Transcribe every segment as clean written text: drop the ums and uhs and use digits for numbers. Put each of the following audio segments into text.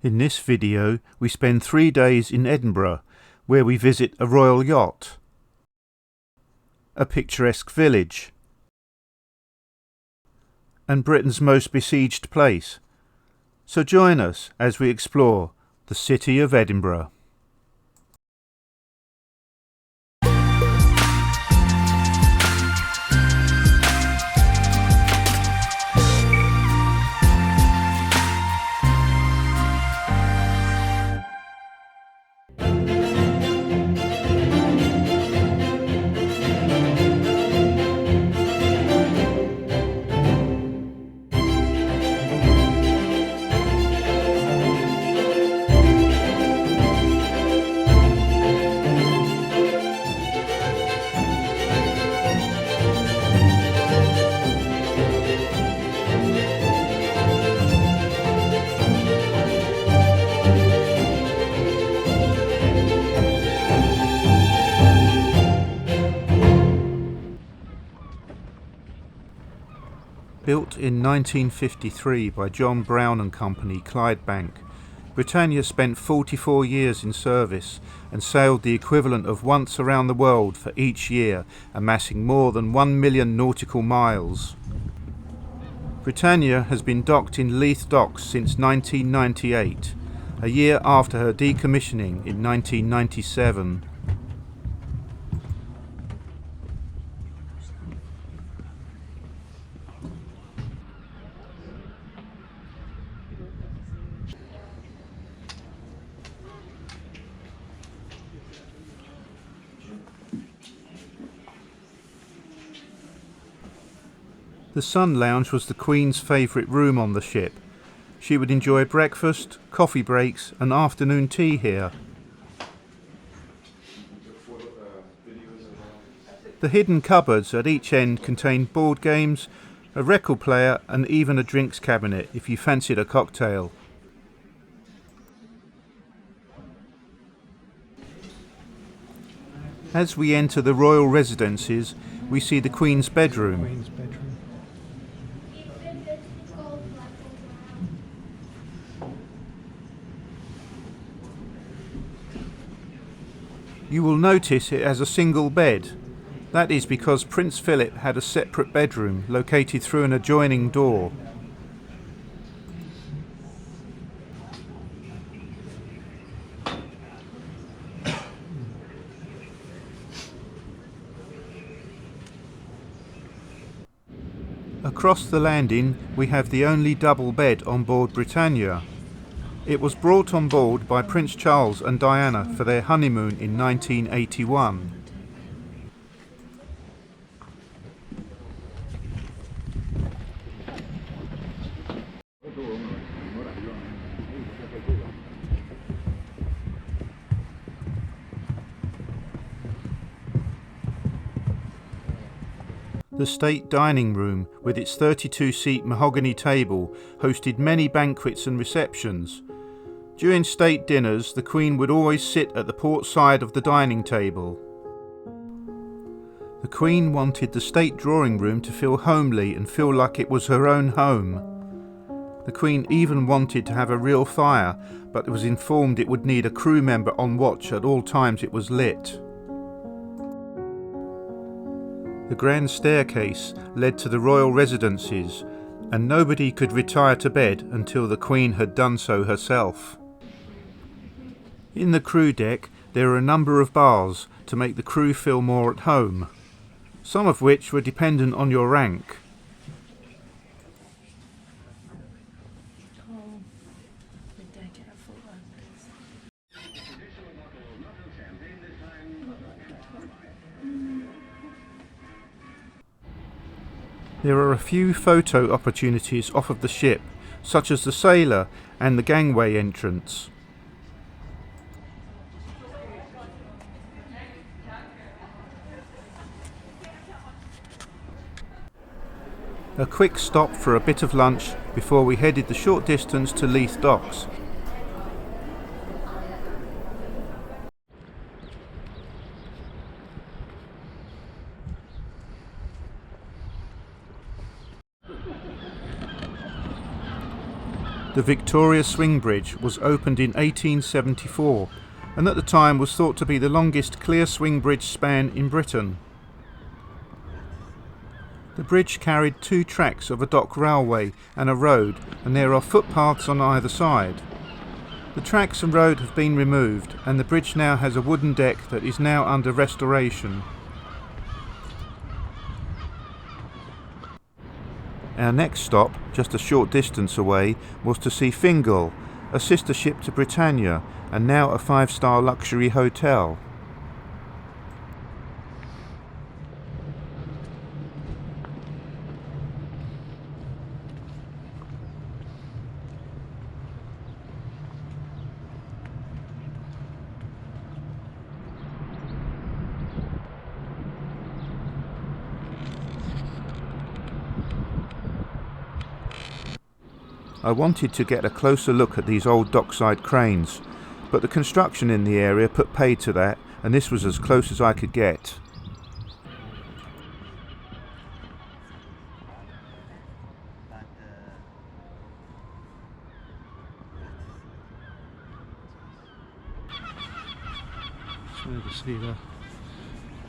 In this video we spend 3 days in Edinburgh, where we visit a royal yacht, a picturesque village, and Britain's most besieged place. So join us as we explore the city of Edinburgh. Built in 1953 by John Brown and Company, Clydebank, Britannia spent 44 years in service and sailed the equivalent of once around the world for each year, amassing more than 1 million nautical miles. Britannia has been docked in Leith docks since 1998, a year after her decommissioning in 1997. The Sun Lounge was the Queen's favourite room on the ship. She would enjoy breakfast, coffee breaks and afternoon tea here. The hidden cupboards at each end contained board games, a record player and even a drinks cabinet if you fancied a cocktail. As we enter the royal residences, we see the Queen's bedroom. You will notice it has a single bed. That is because Prince Philip had a separate bedroom located through an adjoining door. Across the landing we have the only double bed on board Britannia. It was brought on board by Prince Charles and Diana for their honeymoon in 1981. The state dining room, with its 32-seat mahogany table, hosted many banquets and receptions. During state dinners, the Queen would always sit at the port side of the dining table. The Queen wanted the state drawing room to feel homely and feel like it was her own home. The Queen even wanted to have a real fire, but was informed it would need a crew member on watch at all times it was lit. The grand staircase led to the royal residences, and nobody could retire to bed until the Queen had done so herself. In the crew deck there are a number of bars to make the crew feel more at home, some of which were dependent on your rank. There are a few photo opportunities off of the ship, such as the sailor and the gangway entrance. A quick stop for a bit of lunch before we headed the short distance to Leith docks. The Victoria Swing Bridge was opened in 1874 and at the time was thought to be the longest clear swing bridge span in Britain. The bridge carried 2 tracks of a dock railway and a road, and there are footpaths on either side. The tracks and road have been removed and the bridge now has a wooden deck that is now under restoration. Our next stop, just a short distance away, was to see Fingal, a sister ship to Britannia and now a 5-star luxury hotel. I wanted to get a closer look at these old dockside cranes, but the construction in the area put paid to that, and this was as close as I could get. So you see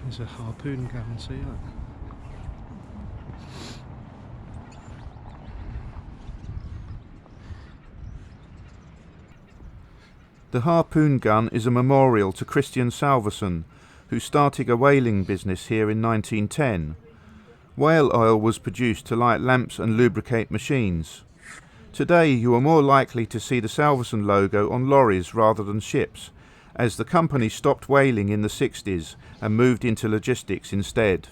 there's a harpoon gun, see that? The harpoon gun is a memorial to Christian Salverson, who started a whaling business here in 1910. Whale oil was produced to light lamps and lubricate machines. Today you are more likely to see the Salverson logo on lorries rather than ships, as the company stopped whaling in the 60s and moved into logistics instead.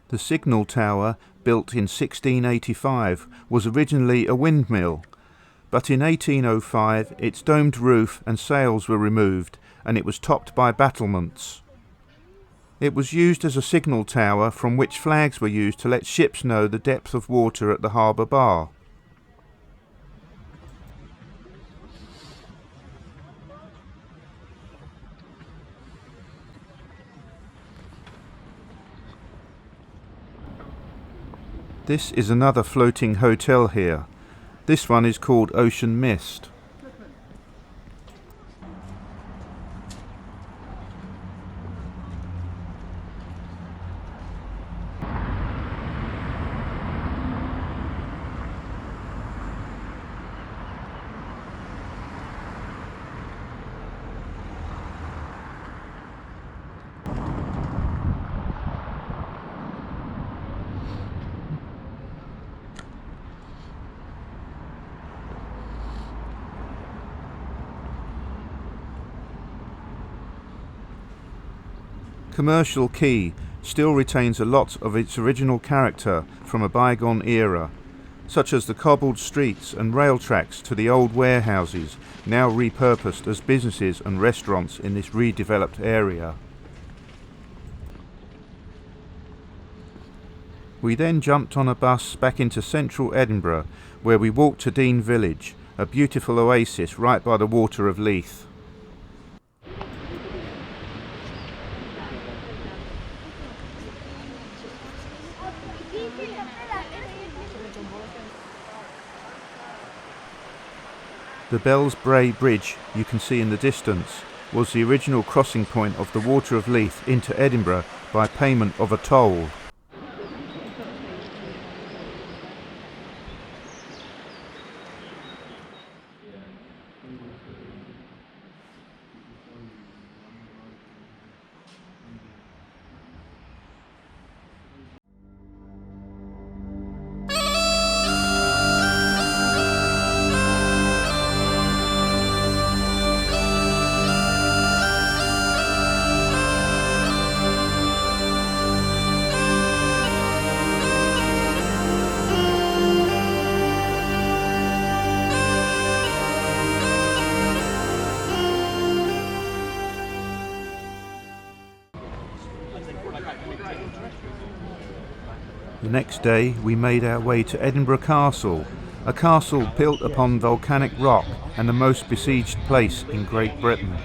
The signal tower, built in 1685, was originally a windmill, but in 1805 its domed roof and sails were removed and it was topped by battlements. It was used as a signal tower from which flags were used to let ships know the depth of water at the harbour bar. This is another floating hotel here. This one is called Ocean Mist. Commercial Quay still retains a lot of its original character from a bygone era, such as the cobbled streets and rail tracks to the old warehouses, now repurposed as businesses and restaurants in this redeveloped area. We then jumped on a bus back into central Edinburgh, where we walked to Dean Village, a beautiful oasis right by the water of Leith. The Bells Brae Bridge you can see in the distance was the original crossing point of the water of Leith into Edinburgh by payment of a toll. The next day we made our way to Edinburgh Castle, a castle built upon volcanic rock and the most besieged place in Great Britain.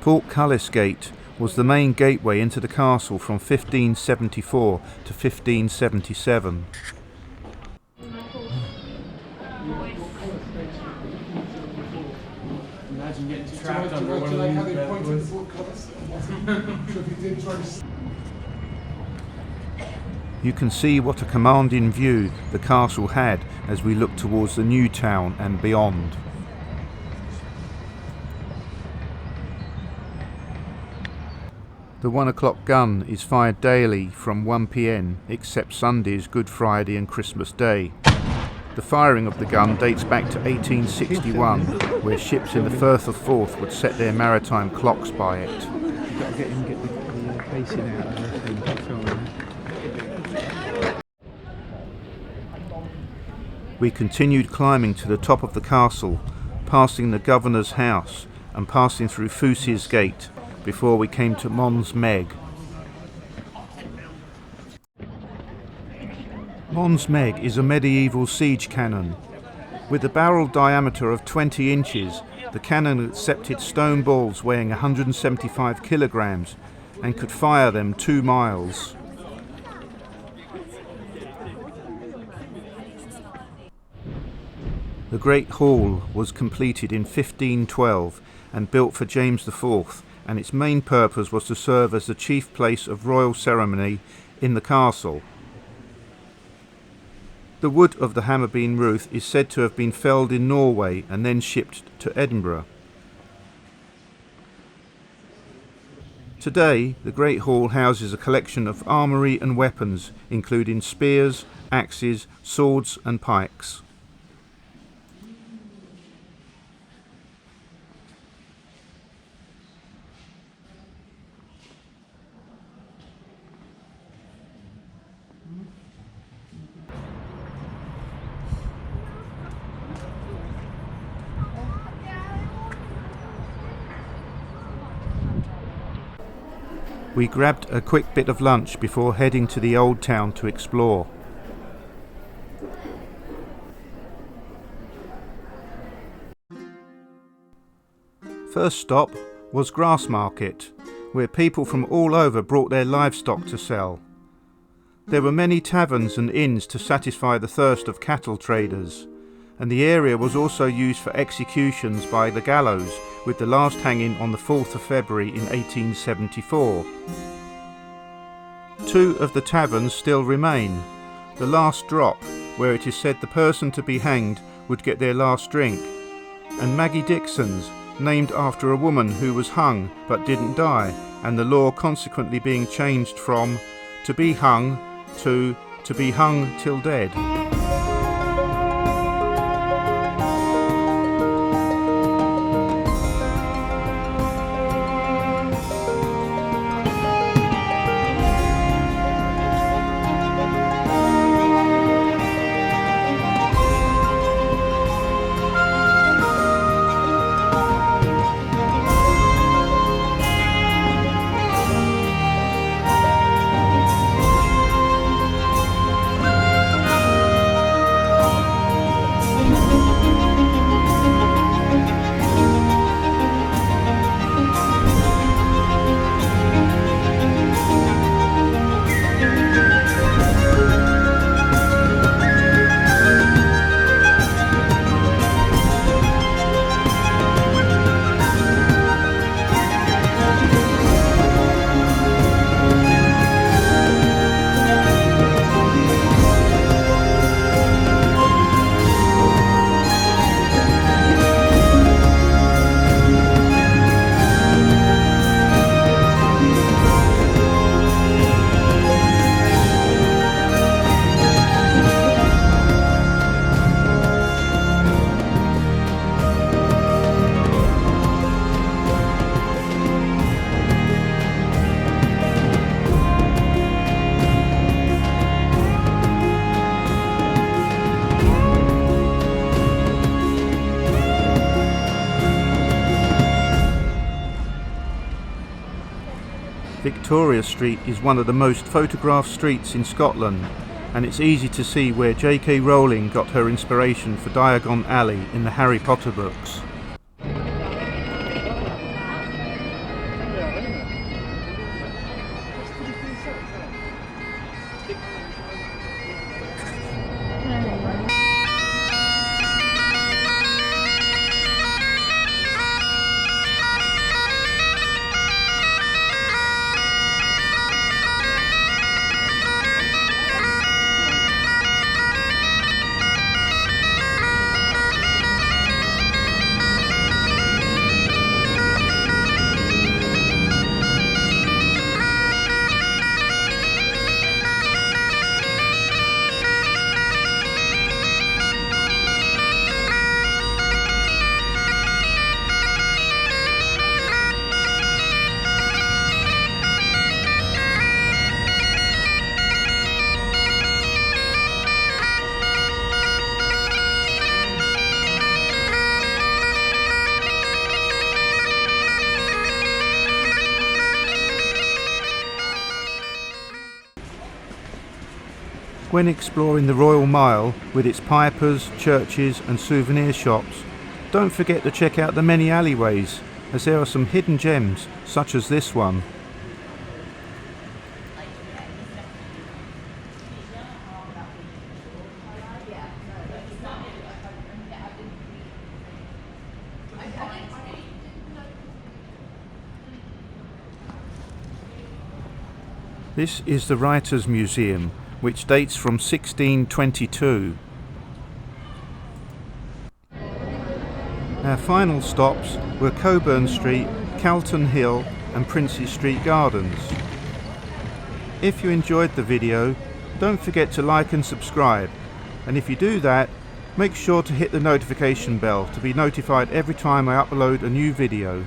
Portcullis Gate was the main gateway into the castle from 1574 to 1577. Imagine getting trapped under one of these. You can see what a commanding view the castle had as we looked towards the new town and beyond. The 1 o'clock gun is fired daily from 1 p.m. except Sundays, Good Friday and Christmas Day. The firing of the gun dates back to 1861, where ships in the Firth of Forth would set their maritime clocks by it. You've got to get the casing out of the thing to film it. We continued climbing to the top of the castle, passing the governor's house and passing through Fousey's Gate before we came to Mons Meg. Mons Meg is a medieval siege cannon. With a barrel diameter of 20 inches, the cannon accepted stone balls weighing 175 kilograms and could fire them 2 miles. The Great Hall was completed in 1512 and built for James IV, and its main purpose was to serve as the chief place of royal ceremony in the castle. The wood of the hammer-beam roof is said to have been felled in Norway and then shipped to Edinburgh. Today, the Great Hall houses a collection of armoury and weapons, including spears, axes, swords and pikes. We grabbed a quick bit of lunch before heading to the old town to explore. First stop was Grassmarket, where people from all over brought their livestock to sell. There were many taverns and inns to satisfy the thirst of cattle traders, and the area was also used for executions by the gallows, with the last hanging on the 4th of February in 1874. 2 of the taverns still remain. The Last Drop, where it is said the person to be hanged would get their last drink, and Maggie Dixon's, named after a woman who was hung but didn't die, and the law consequently being changed from to be hung to be hung till dead. Victoria Street is one of the most photographed streets in Scotland, and it's easy to see where J.K. Rowling got her inspiration for Diagon Alley in the Harry Potter books. When exploring the Royal Mile with its pipers, churches and souvenir shops, don't forget to check out the many alleyways, as there are some hidden gems such as this one. This is the Writers' Museum, which dates from 1622. Our final stops were Coburn Street, Calton Hill and Princes Street Gardens. If you enjoyed the video, don't forget to like and subscribe, and if you do that, make sure to hit the notification bell to be notified every time I upload a new video.